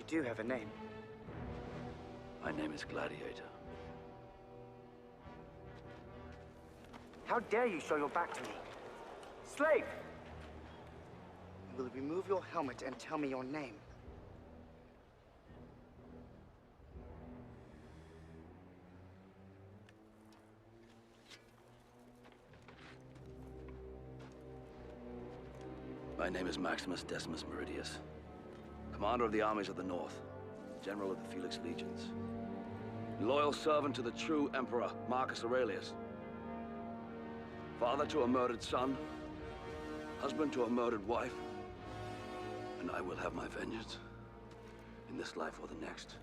do have a name. My name is Gladiator. How dare you show your back to me? Slave! Will you remove your helmet and tell me your name? My name is Maximus Decimus Meridius, commander of the armies of the North, general of the Felix Legions, loyal servant to the true Emperor Marcus Aurelius, father to a murdered son, husband to a murdered wife, and I will have my vengeance in this life or the next.